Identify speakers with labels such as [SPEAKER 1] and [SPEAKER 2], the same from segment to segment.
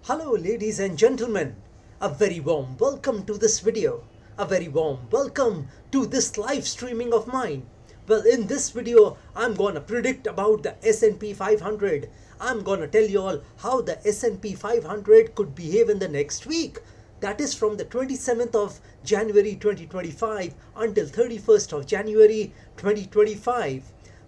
[SPEAKER 1] Hello ladies and gentlemen, a very warm welcome to this video, a very warm welcome to this live streaming of mine. Well, in this video, I'm gonna predict about the S&P 500. I'm gonna tell you all how the S&P 500 could behave in the next week. That is from the 27th of January 2025 until 31st of January 2025.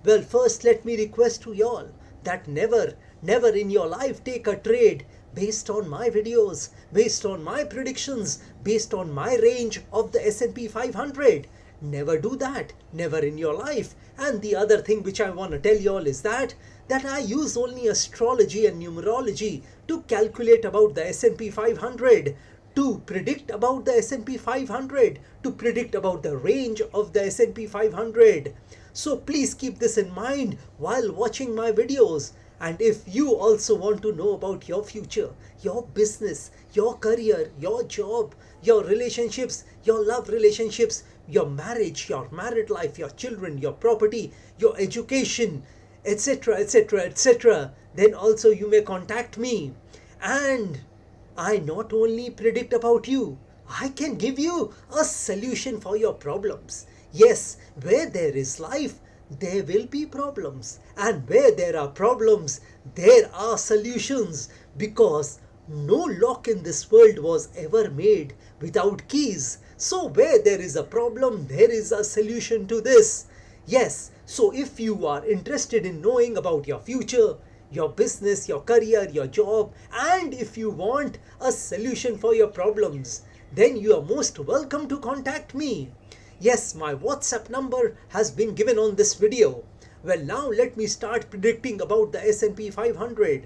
[SPEAKER 1] Well, first let me request to y'all that never in your life take a trade based on my videos, based on my predictions, based on my range of the S&P 500. Never do that, never in your life. And the other thing which I want to tell you all is that I use only astrology and numerology to calculate about the S&P 500, to predict about the S&P 500, to predict about the range of the S&P 500. So please keep this in mind while watching my videos. And if you also want to know about your future, your business, your career, your job, your relationships, your love relationships, your marriage, your married life, your children, your property, your education, etc., etc., etc., then also you may contact me. And I not only predict about you, I can give you a solution for your problems. Yes, where there is life, there will be problems, and where there are problems, there are solutions, because no lock in this world was ever made without keys. So where there is a problem, there is a solution to this. Yes, so if you are interested in knowing about your future, your business, your career, your job, and if you want a solution for your problems, then you are most welcome to contact me. Yes, my WhatsApp number has been given on this video. Well, now let me start predicting about the S&P 500.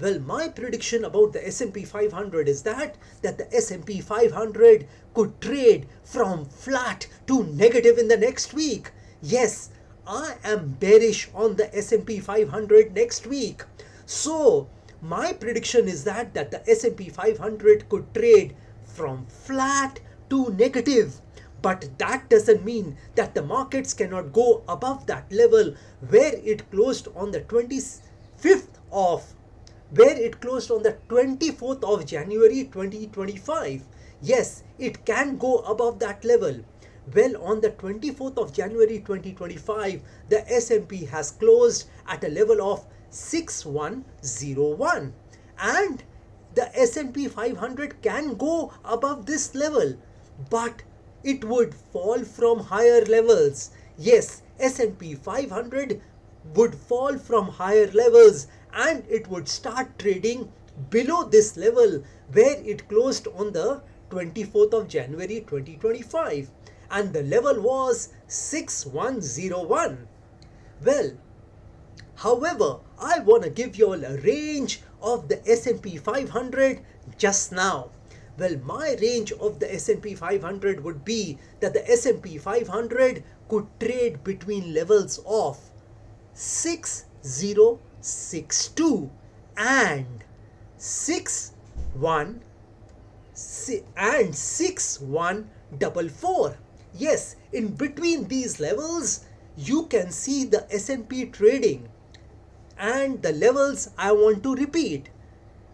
[SPEAKER 1] Well, my prediction about the S&P 500 is that the S&P 500 could trade from flat to negative in the next week. Yes, I am bearish on the S&P 500 next week. So, my prediction is that the S&P 500 could trade from flat to negative. But that doesn't mean that the markets cannot go above that level where it closed on the 24th of January 2025. Yes, it can go above that level. Well, on the 24th of January 2025, the S&P has closed at a level of 6101. And the S&P 500 can go above this level. But it would fall from higher levels. Yes, S&P 500 would fall from higher levels and it would start trading below this level where it closed on the 24th of January 2025. And the level was 6101. Well, however, I want to give you all a range of the S&P 500 just now. Well, my range of the S&P 500 would be that the S&P 500 could trade between levels of 6062 and 6144. Yes, in between these levels, you can see the S&P trading. And the levels I want to repeat.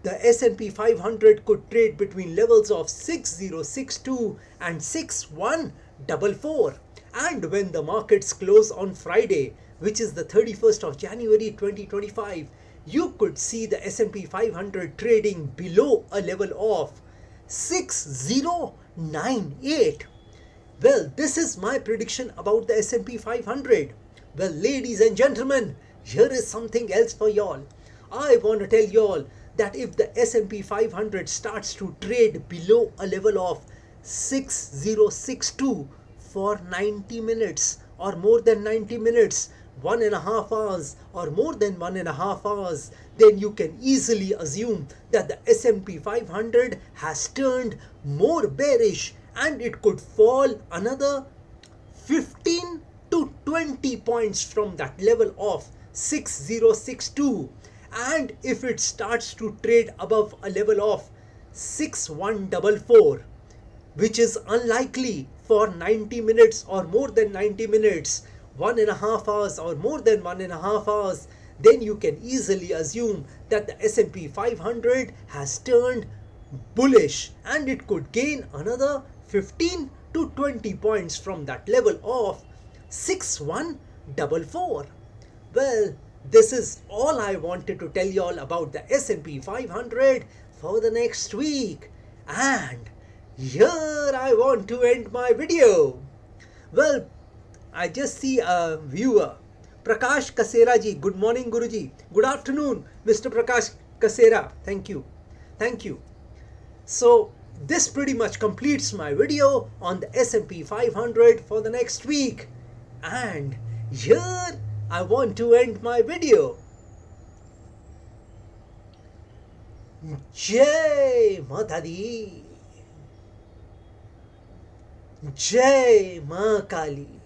[SPEAKER 1] The S&P 500 could trade between levels of 6062 and 6144. And when the markets close on Friday, which is the 31st of January 2025, you could see the S&P 500 trading below a level of 6098. Well, this is my prediction about the S&P 500. Well, ladies and gentlemen, here is something else for y'all. I want to tell y'all that if the S&P 500 starts to trade below a level of 6062 for 90 minutes or more than 90 minutes, 1.5 hours or more than 1.5 hours, then you can easily assume that the S&P 500 has turned more bearish and it could fall another 15 to 20 points from that level of 6062. And if it starts to trade above a level of 6144, which is unlikely for 90 minutes or more than 90 minutes, 1.5 hours or more than 1.5 hours, then you can easily assume that the S&P 500 has turned bullish and it could gain another 15 to 20 points from that level of 6144. Well, this is all I wanted to tell you all about the S&P 500 for the next week. And here I want to end my video. Well, I just see a viewer, Prakash Kasera ji. Good morning, Guruji. Good afternoon, Mr. Prakash Kasera. Thank you. Thank you. So this pretty much completes my video on the S&P 500 for the next week. And here I want to end my video. Jai Mata Di. Jai Ma Kali.